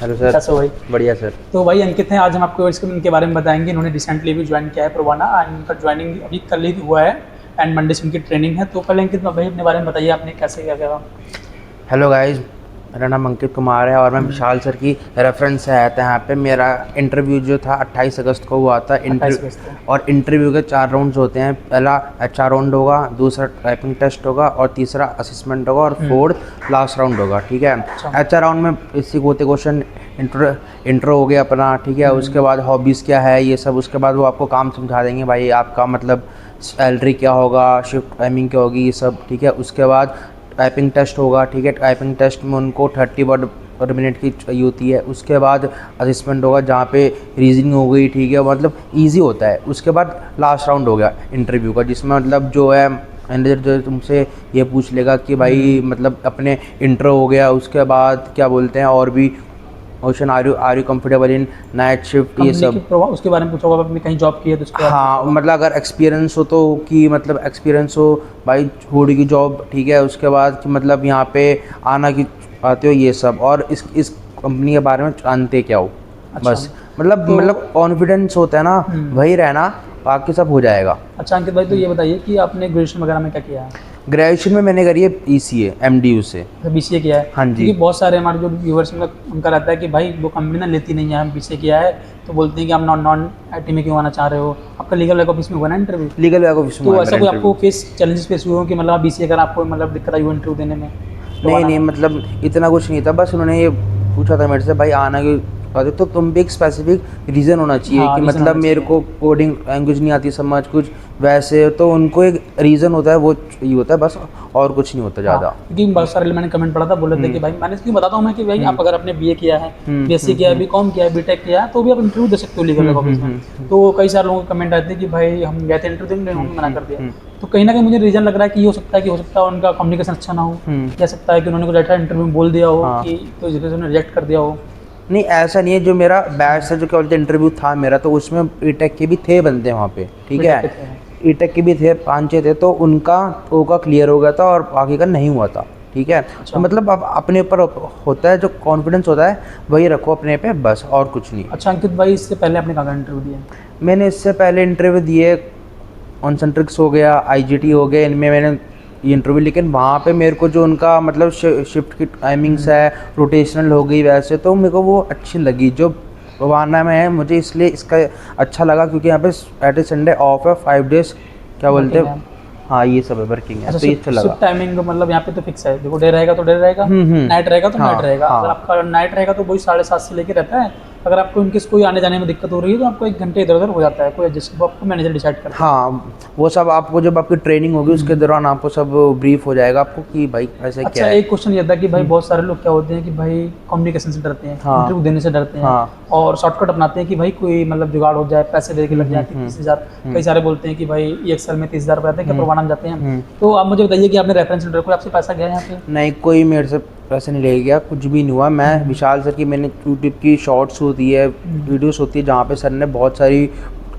Hello sir. कैसे हो भाई? बढ़िया सर। तो भाई अंकित हैं, आज हम आपको इनके बारे में बताएंगे। इन्होंने रिसेंटली भी ज्वाइन किया है प्रोवाना एंड उनका ज्वाइनिंग अभी कल ही हुआ है एंड मंडे से उनकी ट्रेनिंग है। तो पहले अंकित भाई अपने बारे में बताइए, आपने कैसे क्या किया? हेलो गाइस, मेरा नाम अंकित कुमार है और मैं विशाल सर की रेफरेंस से आया था यहाँ पे। मेरा इंटरव्यू जो था 28 अगस्त को हुआ था। 28 अगस्त को। और इंटरव्यू के 4 राउंड्स होते हैं। पहला HR राउंड होगा, दूसरा टाइपिंग टेस्ट होगा और तीसरा असेसमेंट होगा और फोर्थ लास्ट राउंड होगा। ठीक है। HR राउंड में बेसिक होते क्वेश्चन, इंट्रो हो गया अपना। ठीक है। उसके बाद हॉबीज़ क्या है ये सब। उसके बाद वो आपको काम समझा देंगे, भाई आपका मतलब सैलरी क्या होगा, शिफ्ट टाइमिंग क्या होगी, ये सब। ठीक है। उसके बाद टाइपिंग टेस्ट होगा। ठीक है। टाइपिंग टेस्ट में उनको 30 वर्ड पर मिनट की चाहिए होती है। उसके बाद असेसमेंट होगा जहाँ पे रीजनिंग हो गई। ठीक है। मतलब इजी होता है। उसके बाद लास्ट राउंड हो गया इंटरव्यू का, जिसमें मतलब जो है मैनेजर जो तुमसे ये पूछ लेगा कि भाई मतलब अपने इंट्रो हो गया, उसके बाद क्या बोलते हैं और भी question, are you comfortable in night shift, ये सब। उसके बारे में पूछा होगा, आपने कहीं जॉब की है तो उसके बारे में हाँ, पूछा मतलब अगर एक्सपीरियंस हो तो कि मतलब एक्सपीरियंस हो भाई, छोड़ी की जॉब। ठीक है। उसके बाद कि मतलब यहाँ पे आना की आते हो, ये सब। और इस कंपनी के बारे में जानते क्या हो। अच्छा। बस मतलब तो मतलब कॉन्फिडेंस होता है ना, वही रहना, बाकी सब हो जाएगा। अच्छा अंकित भाई, तो ये बताइए कि आपने ग्रेजुएशन वगैरह में क्या किया है? ग्रेजुएशन में मैंने करी है ECA MDU से। BCA किया है? हाँ जी। क्योंकि बहुत सारे हमारे जो व्यूवर्स में उनका रहता है कि भाई वो कंपनी ना लेती नहीं है, हम BCA किया है तो बोलते हैं कि आप नॉन IT में क्यों आना चाह रहे हो। आपका लीगल बैक ऑफिस में हुआ ना इंटरव्यू? लीगल बैक ऑफिस में तो हुआ है ऐसा मेरा कोई आपको इंटरव्यू। चैलेंजेस फेस हुए हो कि मतलब आप BCA अगर आपको मतलब दिक्कत आई हो इंटरव्यू देने में नहीं प्रोवाना नहीं, में? मतलब इतना कुछ नहीं था। बस उन्होंने ये पूछा था मेरे से, भाई आना क्यों चाहते हो? तो तुम भी एक स्पेसिफिक रीज़न होना चाहिए हाँ, कि रीज़न मतलब होना मेरे चाहिए। को कोडिंग लैंग्वेज नहीं आती समझ कुछ वैसे। तो उनको एक रीज़न होता है, वो ये होता है बस, और कुछ नहीं होता हाँ, ज़्यादा। क्योंकि बहुत सारे मैंने कमेंट पढ़ा था, बोले थे कि भाई, मैंने इसलिए बताता हूँ मैं कि भाई आप अगर आपने BA किया है, BSc किया है, BCom किया है, BTech किया है, तो भी आप इंटरव्यू दे सकते हो लीगल बैक ऑफिस में। तो कई सारे लोगों के कमेंट आते हैं कि भाई हम गए थे इंटरव्यू देने, उन्होंने मना कर दिया। तो कहीं ना कहीं मुझे रीज़न लग रहा है कि ये हो सकता है उनका कम्युनिकेशन अच्छा ना हो, या सकता है कि उन्होंने कुछ ऐसा इंटरव्यू में बोल दिया हो हाँ। कि तो इस वजह से उन्होंने रिजेक्ट कर दिया हो। नहीं, ऐसा नहीं है। जो मेरा बैच से जो क्या बोलते इंटरव्यू था मेरा, तो उसमें E-Tech के भी थे बंदे वहाँ पे। ठीक है। BTech के थे। E-Tech के भी थे, 5-6 थे। तो उनका का क्लियर हो गया था और बाकी का नहीं हुआ था। ठीक है। तो अच्छा। मतलब अब अपने ऊपर होता है, जो कॉन्फिडेंस होता है वही रखो अपने पे, बस और कुछ नहीं। अच्छा अंकित भाई, इससे पहले आपने कहाँ इंटरव्यू दिया? मैंने इससे पहले इंटरव्यू दिए, कॉन्सेंट्रिक्स हो गया, IGT हो गया, इनमें मैंने ये इंटरव्यू। लेकिन वहाँ पे मेरे को जो उनका मतलब शिफ्ट की टाइमिंग्स है, रोटेशनल हो गई वैसे, तो मेरे को वो अच्छी लगी जो वाना में है मुझे, इसलिए इसका अच्छा लगा। क्योंकि यहाँ पे सैटरडे संडे ऑफ है, 5 डेज क्या बोलते वर्किंग हैं। है? हाँ, ये सब है, वर्किंग है, अच्छा, तो ये अच्छा लगा। शिफ्ट टाइमिंग मतलब यहाँ पे तो फिक्स है, देखो डे रहेगा तो डे रहेगा, नाइट रहेगा तो नाइट हाँ रहेगा। अगर हाँ। आपका नाइट रहेगा तो वही 7:30 से लेके रहता है। अगर आपको इनकेस कोई आने जाने में दिक्कत हो रही है तो आपको 1 घंटे इधर उधर हो जाता है, कोई एडजस्ट, वो आपको मैनेजर डिसाइड करता है। हाँ, वो सब आपको जब आपकी ट्रेनिंग होगी उसके दौरान आपको सब ब्रीफ हो जाएगा आपको कि भाई ऐसे क्या अच्छा, है। एक क्वेश्चन ये था कि भाई बहुत सारे लोग क्या होते हैं कि भाई कम्युनिकेशन से डरते हैं, हाँ इंटरव्यू देने से डरते हैं, हाँ। और शॉर्टकट अपनाते हैं कि भाई कोई मतलब जुगाड़ हो जाए, पैसे दे के लग जाए कि 30,000। कई सारे बोलते हैं कि भाई EXL में 30,000 रुपये आते हैं, क्या प्रोवाना में जाते हैं। तो आप मुझे बताइए कि आपने रेफरेंस लेटर, कोई आपसे पैसा गया यहाँ पे? नहीं, कोई मेरे से पैसे नहीं ले गया, कुछ भी नहीं हुआ। मैं विशाल सर की, मैंने यूट्यूब की शॉर्ट्स होती है, वीडियोस होती है, जहाँ पे सर ने बहुत सारी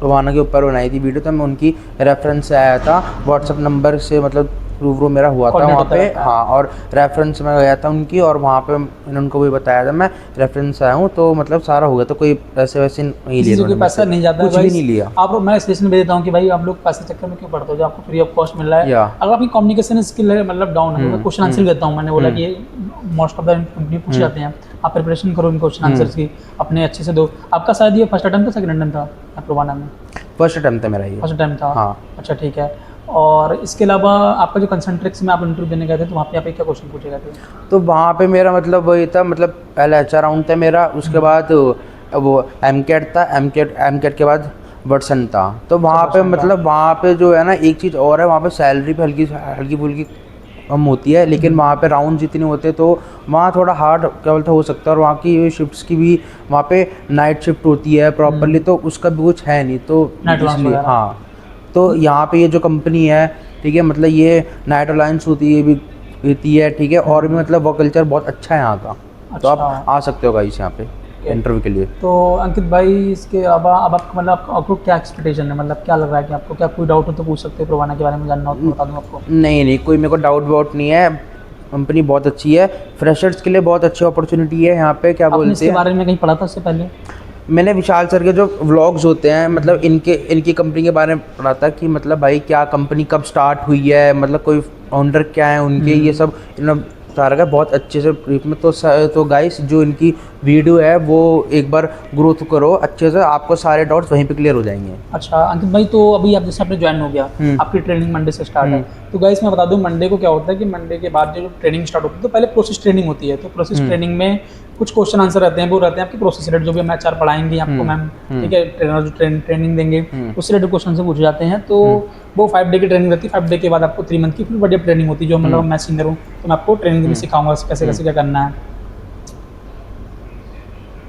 वाना के ऊपर बनाई थी वीडियो, तो मैं उनकी रेफरेंस से आया था। व्हाट्सअप नंबर से मतलब रूबरू मेरा हुआ था कोऑर्डिनेट वहाँ होता पे। रहता है। हाँ, और रेफरेंस में गया था उनकी, और वहाँ पे मैंने उनको भी बताया था मैं रेफरेंस से आया हूँ, तो मतलब सारा हो गया। तो कोई पैसे वैसे नहीं लिए किसी से कोई उन्होंने पैसा मुझसे, नहीं जाता है कुछ भाई। भी नहीं लिया। आप मैं सजेशन भी देता हूँ कि भाई आप लोग पैसे चक्कर में क्यों पड़ते हो, जो आपको फ्री ऑफ कॉस्ट मिल रहा है। या अगर आपकी कम्युनिकेशन स्किल है मतलब डाउन है, तो मैं क्वेश्चन आंसर देता हूँ। मैंने बोला कि मोस्ट ऑफ द कंपनी पूछ जाते हैं, आप प्रिपरेशन करो इन क्वेश्चन आंसर्स की, अपने अच्छे से दो। आपका शायद ये फर्स्ट अटेम्प्ट था, सेकंड अटेम्प्ट था प्रोवाना में? फर्स्ट अटेम्प्ट था मेरा ये। फर्स्ट टाइम था? हाँ। अच्छा ठीक है। और इसके अलावा आपका जो कंसंट्रिक्स में आप इंटरव्यू देने गए थे, तो वहाँ पे आप क्या क्वेश्चन पूछे गए थे? तो वहाँ पे मेरा मतलब वही था, मतलब पहला HR राउंड था मेरा, उसके बाद वो MCAT था, MCAT के बाद वर्सन था। तो वहाँ पे वर्सन था। मतलब वहाँ पे जो है ना, एक चीज़ और है, वहाँ पे सैलरी पे हल्की हल्की फुल्की कम होती है, लेकिन वहाँ पे राउंड जितने होते तो वहाँ थोड़ा हार्ड क्या बोलते हो सकता है। और वहाँ की शिफ्ट्स की भी, वहाँ पे नाइट शिफ्ट होती है प्रॉपरली, तो उसका भी कुछ है नहीं, तो नाइट अलाउंस इसलिए। वगैरह? हाँ, तो यहाँ पे ये जो कंपनी है, ठीक है, मतलब ये नाइट अलायंस होती है भी होती है। ठीक है। और भी मतलब वर्क कल्चर बहुत अच्छा है यहाँ का, तो अच्छा। आप आ सकते हो गाइस यहाँ पे इंटरव्यू के लिए। तो अंकित भाई, इसके अलावा अब आप मतलब आपको क्या एक्सपेक्टेशन है, मतलब क्या लग रहा है कि आपको क्या कोई डाउट हो तो पूछ सकते हो, प्रोवाना के बारे में जानना हो तो बता दूँ आपको। नहीं नहीं, कोई मेरे को डाउट वाउट नहीं है। कंपनी बहुत अच्छी है, फ्रेशर्स के लिए बहुत अच्छी अपॉर्चुनिटी है यहाँ पे। क्या आपने बोलते इसके हैं, बारे में कहीं पढ़ा था इससे पहले? मैंने विशाल सर के जो व्लॉग्स होते हैं मतलब इनकी कंपनी के बारे में पढ़ा था कि मतलब भाई क्या कंपनी कब स्टार्ट हुई है, मतलब कोई फाउंडर क्या है उनके, ये सब इन्होंने बता रखा है बहुत अच्छे से ब्रीफ में। तो गाइस जो इनकी वीडियो है वो एक बार ग्रोथ करो अच्छे से, आपको सारे डाउट्स वहीं पे क्लियर हो जाएंगे। अच्छा अंकित भाई, तो अभी आप जैसे आपने ज्वाइन हो गया, आपकी ट्रेनिंग मंडे से स्टार्ट है, तो गाइस मैं बता दूं मंडे को क्या होता है कि मंडे के बाद जो ट्रेनिंग स्टार्ट होती है तो पहले प्रोसेस ट्रेनिंग होती है। तो प्रोसेस ट्रेनिंग में कुछ क्वेश्चन आंसर रहते हैं, वो रहते हैं आपकी प्रोसेस रिलेटेड, जो भी हम एचआर पढ़ाएंगे आपको मैम, ठीक है, ट्रेनर जो ट्रेनिंग देंगे उससे रिलेटेड क्वेश्चन से पूछे जाते हैं। तो वो 5 डे की ट्रेनिंग रहती है, 5 डे के बाद आपको 3 मंथ की फिर बड़ी ट्रेनिंग होती है, जो मतलब मैं सीनियर हूँ तो मैं आपको ट्रेनिंग में सिखाऊंगा कैसे कैसे क्या करना है।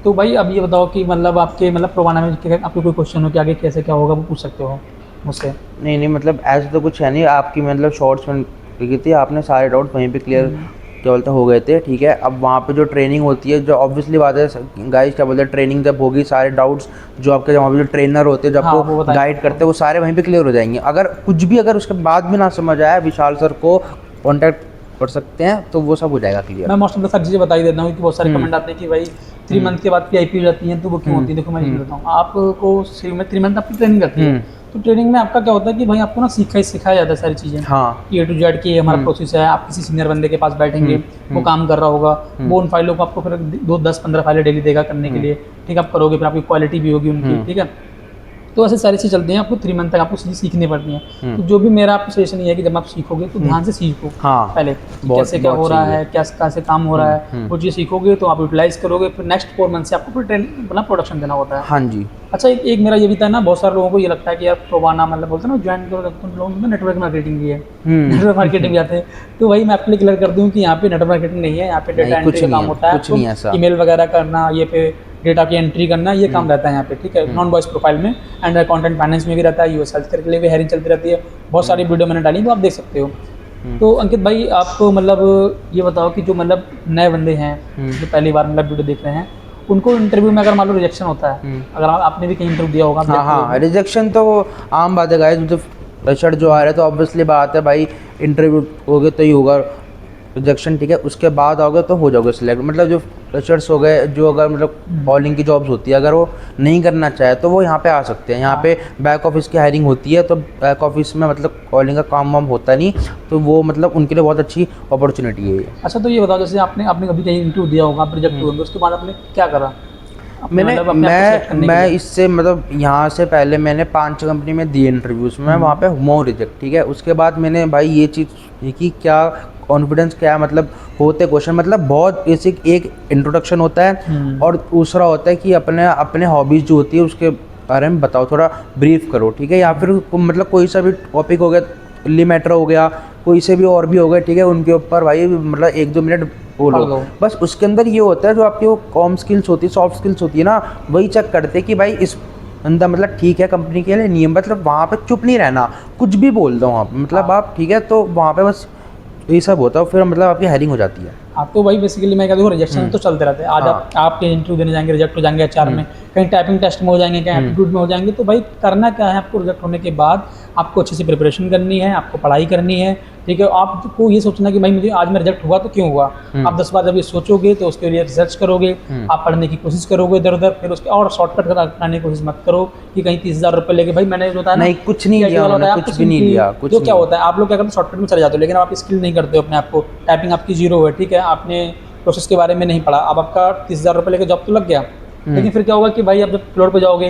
तो भाई अब ये बताओ कि मतलब आपके मतलब प्रोवाना में आपको कोई क्वेश्चन हो कि आगे कैसे क्या होगा वो पूछ सकते हो मुझसे। नहीं मतलब ऐसा तो कुछ है नहीं, आपकी मतलब शॉर्ट्स में की थी, आपने सारे डाउट वहीं पे क्लियर क्या बोलते हो गए थे, ठीक है। अब वहाँ पे जो ट्रेनिंग होती है, जो ऑब्वियसली बात है गाइस, क्या बोलते हैं, ट्रेनिंग जब होगी सारे डाउट्स जो आपके वहाँ पे जो ट्रेनर होते हैं जो हाँ, आपको गाइड करते हैं वो सारे वहीं पे क्लियर हो जाएंगे। अगर कुछ भी अगर उसके बाद भी ना समझ आया, विशाल सर को कॉन्टैक्ट कर सकते हैं, तो वो सब हो जाएगा क्लियर। मैं मोस्ट ऑफ द सारी चीज़ें बता ही देता हूँ कि बहुत सारे कमेंट आते हैं कि भाई 3 मंथ के बाद PIP हो जाती है, तो वो क्यों होती है। देखो मैं ये बताता हूँ आपको, 3 मंथ आपकी ट्रेनिंग करती है, तो ट्रेनिंग में आपका क्या होता है कि भाई आपको ना सिखाया जाता है सारी चीज़ें, हाँ A to Z की हमारा प्रोसेस है। आप किसी सीनियर बंदे के पास बैठेंगे, वो काम कर रहा होगा, वो उन फाइलों को आपको फिर 10-15 फाइलें डेली देगा करने के लिए, ठीक है, आप करोगे, फिर आपकी क्वालिटी भी होगी उनकी, ठीक है। तो ऐसे सारी चीज़ चलती हैं, आपको 3 मंथ तक आपको चीज़ें सीखनी पड़ती हैं। तो जो भी मेरा आपको सजेशन ये है कि जब आप सीखोगे तो ध्यान से सीखो, हाँ पहले कैसे क्या हो रहा है, कैसे काम हो रहा है, वो चीज़ सीखोगे तो आप यूटिलाइज करोगे, फिर नेक्स्ट 4 मंथ से आपको फिर ट्रेनिंग अपना प्रोडक्शन देना होता है। हाँ जी। अच्छा एक मेरा ये भी था ना, बहुत सारे लोगों को ये लगता है कि यार प्रोवाना मतलब बोलते हैं ना ज्वाइन करो, तो लोगों में नेटवर्क मार्केटिंग भी है, नेटवर्क मार्केटिंग भी आते हैं। तो वही मैं आपके लिए क्लियर कर दूं कि यहाँ पे नेटवर्क मार्केटिंग नहीं है, यहाँ पे डेटा एंट्री का काम होता है, ईमेल वगैरह करना, ये पे डेटा की एंट्री करना, ये काम रहता है यहाँ पे, ठीक है, नॉन वॉइस प्रोफाइल में। एंड कंटेंट फाइनेंस में भी रहता है, यूएस हेल्थकेयर के लिए भी हायरिंग चलती रहती है, बहुत सारी वीडियो मैंने डाली तो आप देख सकते हो। तो अंकित भाई आपको मतलब ये बताओ कि जो मतलब नए बंदे हैं जो पहली बार मतलब वीडियो देख रहे हैं, उनको इंटरव्यू में अगर मान लो रिजेक्शन होता है, अगर आपने भी कहीं इंटरव्यू दिया होगा, हाँ रिजेक्शन तो आम बात है गाइस, जो फ्रेशर जो आ रहे हैं तो ऑब्वियसली बात है भाई, इंटरव्यू होगे तो ही होगा रिजेक्शन, ठीक है, उसके बाद आओगे तो हो जाओगे सिलेक्ट। मतलब जो फ्रेशर्स हो गए, जो अगर मतलब कॉलिंग की जॉब्स होती है, अगर वो नहीं करना चाहे तो वो यहाँ पे आ सकते हैं। यहाँ पे बैक ऑफिस की हायरिंग होती है, तो बैक ऑफिस में मतलब कॉलिंग का काम वाम होता नहीं, तो वो मतलब उनके लिए बहुत अच्छी अपॉर्चुनिटी है ये। अच्छा तो ये बताओ, जैसे आपने कभी कहीं इंटरव्यू दिया होगा, आप रिजेक्ट हुए, उसके बाद आपने क्या करा? मैं इससे मतलब यहाँ से पहले मैंने 5 कंपनी में दिए इंटरव्यूज़ में, वहाँ पे हुआ रिजेक्ट, ठीक है। उसके बाद मैंने भाई ये चीज़ कि क्या कॉन्फिडेंस क्या मतलब होते क्वेश्चन, मतलब बहुत बेसिक एक इंट्रोडक्शन होता है, और दूसरा होता है कि अपने हॉबीज़ जो होती है उसके बारे में बताओ, थोड़ा ब्रीफ करो, ठीक है। या फिर मतलब कोई सा भी टॉपिक हो गया, दिल्ली मेट्रो हो गया, कोई से भी और भी हो गए, ठीक है, उनके ऊपर भाई मतलब 1-2 मिनट बोलो बस। उसके अंदर ये होता है जो आपकी वो कॉम स्किल्स होती है, सॉफ्ट स्किल्स होती है ना, वही चेक करते हैं कि भाई इस बंदा मतलब ठीक है कंपनी के लिए नियम, मतलब वहाँ पे चुप नहीं रहना, कुछ भी बोल दो वहाँ पे, मतलब आप ठीक है, तो वहाँ पे बस यही सब होता है, फिर मतलब आपकी हायरिंग हो जाती है। हाँ तो भाई बेसिकली मैं कहता हूँ रिजेक्शन तो चलते रहते हैं। आज आप इंटरव्यू देने जाएंगे, रिजेक्ट हो जाएंगे एचआर में, कहीं टाइपिंग टेस्ट में हो जाएंगे, कहीं एप्टीट्यूड में हो जाएंगे, तो भाई करना क्या है, आपको रिजेक्ट होने के बाद आपको अच्छे से प्रिपरेशन करनी है, आपको पढ़ाई करनी है, ठीक है। आपको ये सोचना कि भाई मुझे आज मैं रिजेक्ट हुआ तो क्यों हुआ, आप 10 बार जब ये सोचोगे तो उसके लिए रिसर्च करोगे, आप पढ़ने की कोशिश करोगे इधर उधर, फिर उसके और शॉर्टकट कराने की कोशिश मत करो कि कहीं 30,000 रुपये लेके, भाई मैंने बताया नहीं कुछ नहीं लिया, कुछ भी नहीं लिया, कुछ जो क्या होता है आप लोग क्या करते हो शॉर्टकट में चले जाते हो, लेकिन आप स्किल नहीं करते हो अपने आप को, टाइपिंग आपकी जीरो है, ठीक है, आपने प्रोसेस के बारे में नहीं पढ़ा, अब आपका 30,000 रुपये लेके जॉब तो लग गया, लेकिन फिर क्या होगा कि भाई आप जब फ्लोर पे जाओगे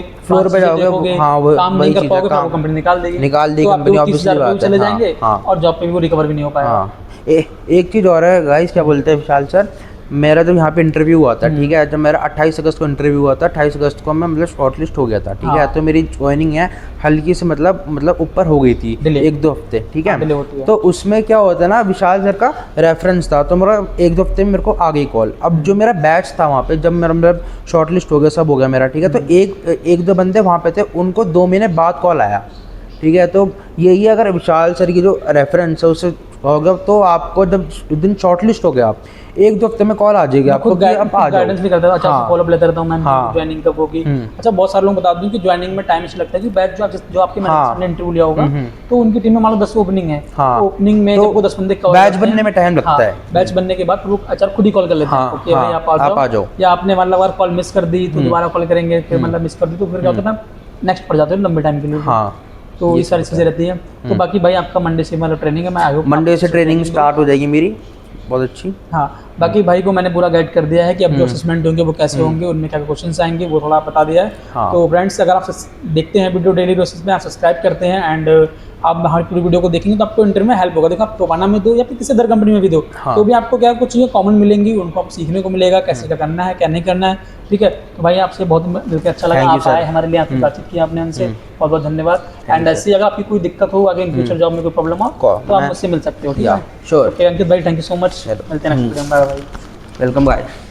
हाँ, काम नहीं कर पाओगे, वो कंपनी निकाल देगी कंपनी, ऑब्वियसली बात है, चले जाएंगे और जॉब पे भी वो रिकवर भी नहीं हो पाएगा। एक चीज़ और है गाइस, क्या बोलते हैं विशाल सर, मेरा जब यहाँ पे इंटरव्यू हुआ था, ठीक है, जब मेरा 28 अगस्त को इंटरव्यू हुआ था, 28 अगस्त को मैं मतलब शॉर्टलिस्ट हो गया था, ठीक है, तो मेरी ज्वाइनिंग है हल्की से मतलब ऊपर हो गई थी 1-2 हफ्ते, ठीक है। तो उसमें क्या होता है ना, विशाल सर का रेफरेंस था, तो मेरा 1-2 हफ्ते में मेरे को आ गई कॉल। अब जो मेरा बैच था वहाँ पे, जब मेरा मतलब शॉर्टलिस्ट हो गया, सब हो गया मेरा, ठीक है, तो एक 2 बंदे वहाँ पे थे, उनको 2 महीने बाद कॉल आया, ठीक है। तो यही अगर विशाल सर की जो रेफरेंस है उससे हो गया तो आपको जब उस दिन शॉर्टलिस्ट हो गया आप 1-2 हफ्ते में कॉल आ जाएगी आपको कि आप आ जाओ। गाइडेंस भी करता था, अच्छा हाँ। फॉलो अप लेता रहता हूँ मैम, हाँ। ज्वाइनिंग कब होगी। अच्छा बहुत सारे लोग बता दूं कि ज्वाइनिंग में टाइम इसलिए लगता है कि बैच जो आपके हाँ। मैंने इंटरव्यू लिया होगा तो उनकी टीम में मान लो 10 ओपनिंग है, हाँ। तो ओपनिंग में तो जब वो 10 बंदे कवर बैच करते हैं, बनने में टाइम लगता है। बैच बनने के बाद वो अच्छा खुद ही कॉल कर लेते हैं हाँ, आपको कि भाई हाँ, आप आ जाओ, या आपने मतलब अगर कॉल मिस कर दी तो दोबारा कॉल करेंगे, फिर मतलब मिस कर दी तो फिर क्या होता है ना नेक्स्ट पड़ जाते हैं लंबे टाइम के लिए। हाँ, तो ये सारी चीज़ें रहती है। तो बाकी भाई आपका मंडे से मतलब ट्रेनिंग है, मैं आई होप मंडे से ट्रेनिंग स्टार्ट हो जाएगी मेरी, बहुत अच्छी। हाँ, बाकी भाई को मैंने पूरा गाइड कर दिया है कि अब जो असेसमेंट होंगे वो कैसे होंगे, उनमें क्या क्वेश्चंस आएंगे वो थोड़ा बता दिया है। हाँ। तो फ्रेंड्स अगर आप देखते हैं वीडियो डेली बेसिस में, आप सब्सक्राइब करते हैं एंड आप हर पूरी वीडियो को देखेंगे तो आपको इंटरव्यू में हेल्प होगा। देखो आप टोबाना में दो या फिर किसी अदर कंपनी में भी दो, हाँ। तो भी आपको क्या कुछ चीज़ें कॉमन मिलेंगी, उनको आप सीखने को मिलेगा कैसे क्या करना है क्या नहीं करना है। ठीक है, तो भाई आपसे बहुत मिलकर अच्छा लगा, Thank you, आप sir. आए हमारे लिए, आपकी बातचीत की आपने हमसे, बहुत बहुत धन्यवाद। एंड ऐसी अगर आपकी कोई दिक्कत हो आगे इन फ्यूचर जॉब में कोई प्रॉब्लम हो तो आप मुझसे मिल सकते हो। ठीक है, श्योर, ओके अंकित भाई, थैंक यू सो मच, मिलते हैं नेक्स्ट वीडियो में, बाय बाय। Welcome guys.